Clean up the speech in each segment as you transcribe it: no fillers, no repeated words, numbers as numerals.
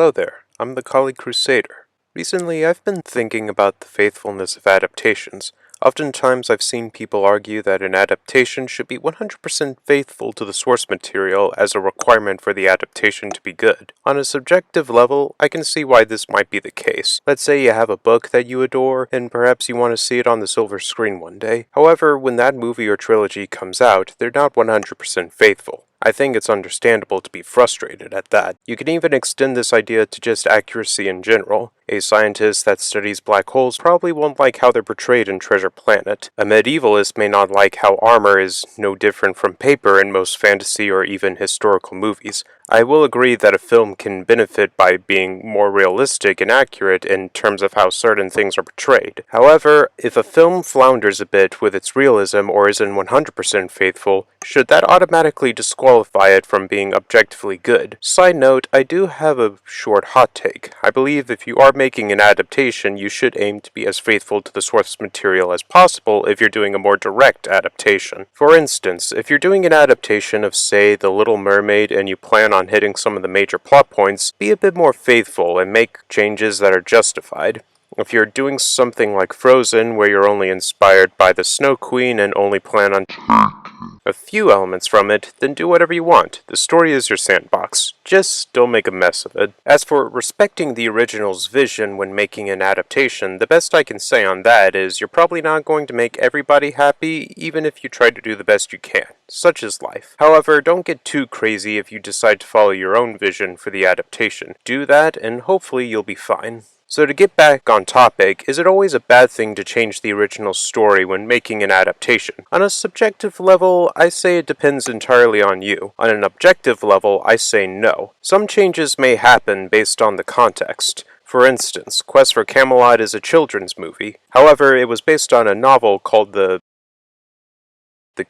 Hello there, I'm the Kali Crusader. Recently, I've been thinking about the faithfulness of adaptations. Oftentimes, I've seen people argue that an adaptation should be 100% faithful to the source material as a requirement for the adaptation to be good. On a subjective level, I can see why this might be the case. Let's say you have a book that you adore, and perhaps you want to see it on the silver screen one day. However, when that movie or trilogy comes out, they're not 100% faithful. I think it's understandable to be frustrated at that. You can even extend this idea to just accuracy in general. A scientist that studies black holes probably won't like how they're portrayed in Treasure Planet. A medievalist may not like how armor is no different from paper in most fantasy or even historical movies. I will agree that a film can benefit by being more realistic and accurate in terms of how certain things are portrayed. However, if a film flounders a bit with its realism or isn't 100% faithful, should that automatically disqualify it from being objectively good? Side note, I do have a short hot take. I believe if you are making an adaptation, you should aim to be as faithful to the source material as possible if you're doing a more direct adaptation. For instance, if you're doing an adaptation of, say, The Little Mermaid and you plan on hitting some of the major plot points, be a bit more faithful and make changes that are justified. If you're doing something like Frozen, where you're only inspired by the Snow Queen and only plan on a few elements from it, then do whatever you want. The story is your sandbox. Just don't make a mess of it. As for respecting the original's vision when making an adaptation, the best I can say on that is you're probably not going to make everybody happy, even if you try to do the best you can. Such is life. However, don't get too crazy if you decide to follow your own vision for the adaptation. Do that, and hopefully you'll be fine. So to get back on topic, is it always a bad thing to change the original story when making an adaptation? On a subjective level, I say it depends entirely on you. On an objective level, I say no. Some changes may happen based on the context. For instance, Quest for Camelot is a children's movie. However, it was based on a novel called The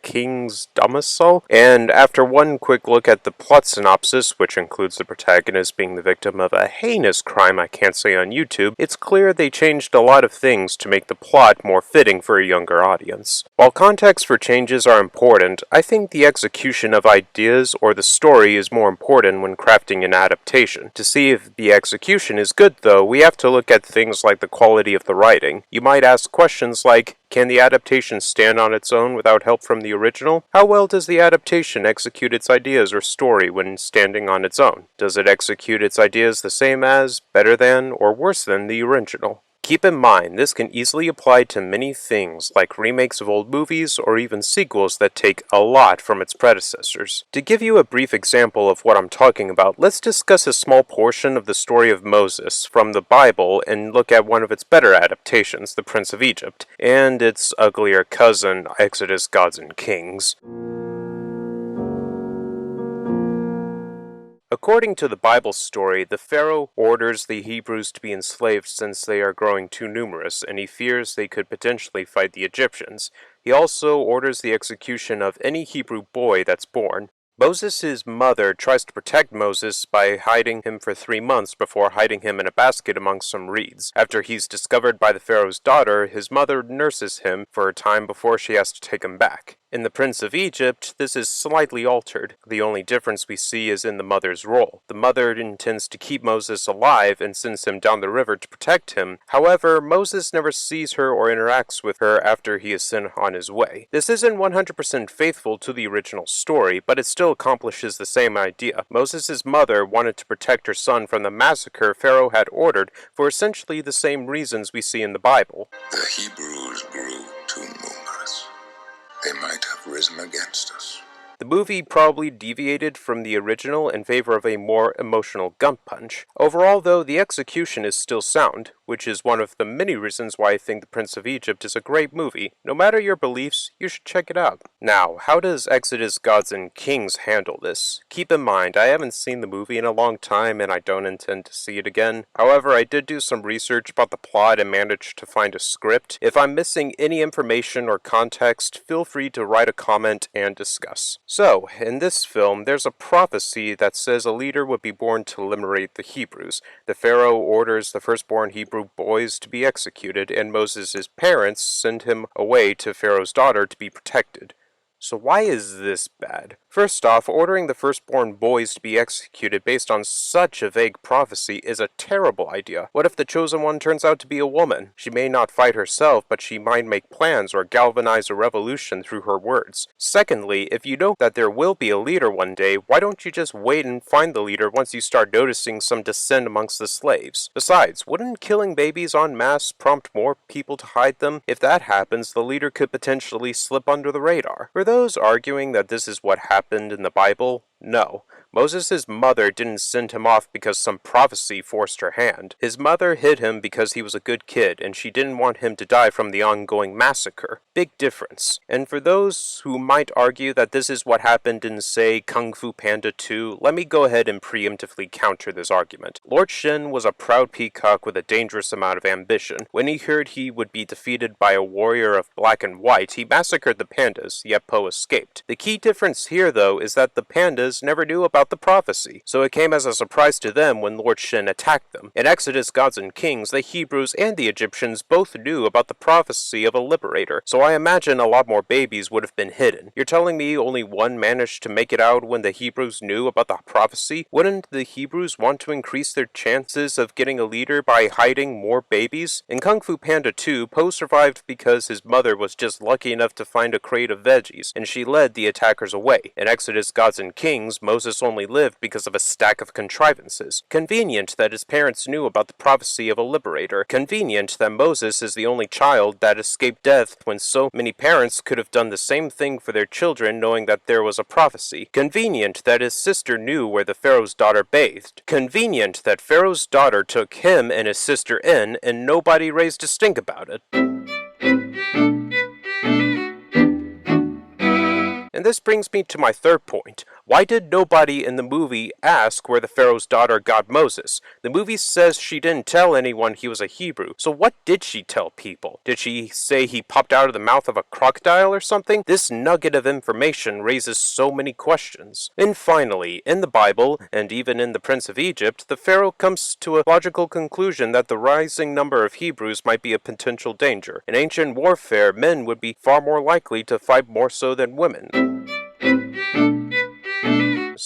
King's Domicile, and after one quick look at the plot synopsis, which includes the protagonist being the victim of a heinous crime I can't say on YouTube, it's clear they changed a lot of things to make the plot more fitting for a younger audience. While context for changes are important, I think the execution of ideas or the story is more important when crafting an adaptation. To see if the execution is good though, we have to look at things like the quality of the writing. You might ask questions like, can the adaptation stand on its own without help from the original? How well does the adaptation execute its ideas or story when standing on its own? Does it execute its ideas the same as, better than, or worse than the original? Keep in mind, this can easily apply to many things, like remakes of old movies or even sequels that take a lot from its predecessors. To give you a brief example of what I'm talking about, let's discuss a small portion of the story of Moses from the Bible and look at one of its better adaptations, The Prince of Egypt, and its uglier cousin, Exodus, Gods and Kings. According to the Bible story, the Pharaoh orders the Hebrews to be enslaved since they are growing too numerous, and he fears they could potentially fight the Egyptians. He also orders the execution of any Hebrew boy that's born. Moses' mother tries to protect Moses by hiding him for 3 months before hiding him in a basket among some reeds. After he's discovered by the Pharaoh's daughter, his mother nurses him for a time before she has to take him back. In The Prince of Egypt, this is slightly altered. The only difference we see is in the mother's role. The mother intends to keep Moses alive and sends him down the river to protect him. However, Moses never sees her or interacts with her after he is sent on his way. This isn't 100% faithful to the original story, but it still accomplishes the same idea. Moses' mother wanted to protect her son from the massacre Pharaoh had ordered for essentially the same reasons we see in the Bible. The Hebrews grew too numerous. They might have risen against us. The movie probably deviated from the original in favor of a more emotional gut punch. Overall, though, the execution is still sound, which is one of the many reasons why I think The Prince of Egypt is a great movie. No matter your beliefs, you should check it out. Now, how does Exodus, Gods and Kings handle this? Keep in mind, I haven't seen the movie in a long time and I don't intend to see it again. However, I did do some research about the plot and managed to find a script. If I'm missing any information or context, feel free to write a comment and discuss. So, in this film, there's a prophecy that says a leader would be born to liberate the Hebrews. The Pharaoh orders the firstborn Hebrew boys to be executed, and Moses' parents send him away to Pharaoh's daughter to be protected. So why is this bad? First off, ordering the firstborn boys to be executed based on such a vague prophecy is a terrible idea. What if the chosen one turns out to be a woman? She may not fight herself, but she might make plans or galvanize a revolution through her words. Secondly, if you know that there will be a leader one day, why don't you just wait and find the leader once you start noticing some dissent amongst the slaves? Besides, wouldn't killing babies en masse prompt more people to hide them? If that happens, the leader could potentially slip under the radar. For those arguing that this is what happened in the Bible, no. Moses' mother didn't send him off because some prophecy forced her hand. His mother hid him because he was a good kid, and she didn't want him to die from the ongoing massacre. Big difference. And for those who might argue that this is what happened in, say, Kung Fu Panda 2, let me go ahead and preemptively counter this argument. Lord Shen was a proud peacock with a dangerous amount of ambition. When he heard he would be defeated by a warrior of black and white, he massacred the pandas, yet Po escaped. The key difference here, though, is that the pandas never knew about the prophecy, so it came as a surprise to them when Lord Shen attacked them. In Exodus Gods and Kings, the Hebrews and the Egyptians both knew about the prophecy of a liberator, so I imagine a lot more babies would have been hidden. You're telling me only one managed to make it out when the Hebrews knew about the prophecy? Wouldn't the Hebrews want to increase their chances of getting a leader by hiding more babies? In Kung Fu Panda 2, Po survived because his mother was just lucky enough to find a crate of veggies, and she led the attackers away. In Exodus Gods and Kings, Moses only lived because of a stack of contrivances. Convenient that his parents knew about the prophecy of a liberator. Convenient that Moses is the only child that escaped death when so many parents could have done the same thing for their children knowing that there was a prophecy. Convenient that his sister knew where the Pharaoh's daughter bathed. Convenient that Pharaoh's daughter took him and his sister in and nobody raised a stink about it. And this brings me to my third point. Why did nobody in the movie ask where the Pharaoh's daughter got Moses? The movie says she didn't tell anyone he was a Hebrew, so what did she tell people? Did she say he popped out of the mouth of a crocodile or something? This nugget of information raises so many questions. And finally, in the Bible, and even in the Prince of Egypt, the Pharaoh comes to a logical conclusion that the rising number of Hebrews might be a potential danger. In ancient warfare, men would be far more likely to fight more so than women.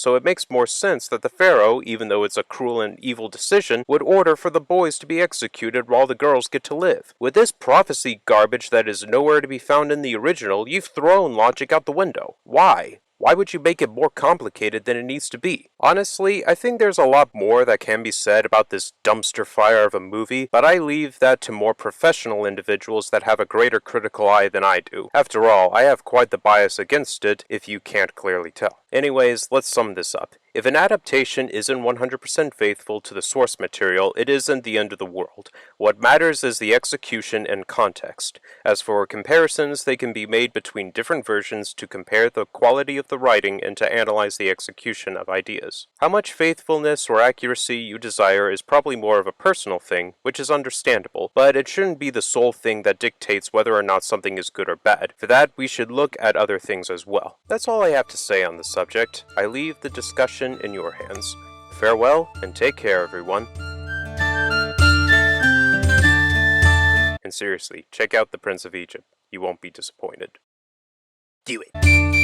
So it makes more sense that the Pharaoh, even though it's a cruel and evil decision, would order for the boys to be executed while the girls get to live. With this prophecy garbage that is nowhere to be found in the original, you've thrown logic out the window. Why? Why would you make it more complicated than it needs to be? Honestly, I think there's a lot more that can be said about this dumpster fire of a movie, but I leave that to more professional individuals that have a greater critical eye than I do. After all, I have quite the bias against it, if you can't clearly tell. Anyways, let's sum this up. If an adaptation isn't 100% faithful to the source material, it isn't the end of the world. What matters is the execution and context. As for comparisons, they can be made between different versions to compare the quality of the writing and to analyze the execution of ideas. How much faithfulness or accuracy you desire is probably more of a personal thing, which is understandable, but it shouldn't be the sole thing that dictates whether or not something is good or bad. For that, we should look at other things as well. That's all I have to say on the subject. I leave the discussion in your hands. Farewell, and take care, everyone. And seriously, check out The Prince of Egypt. You won't be disappointed. Do it.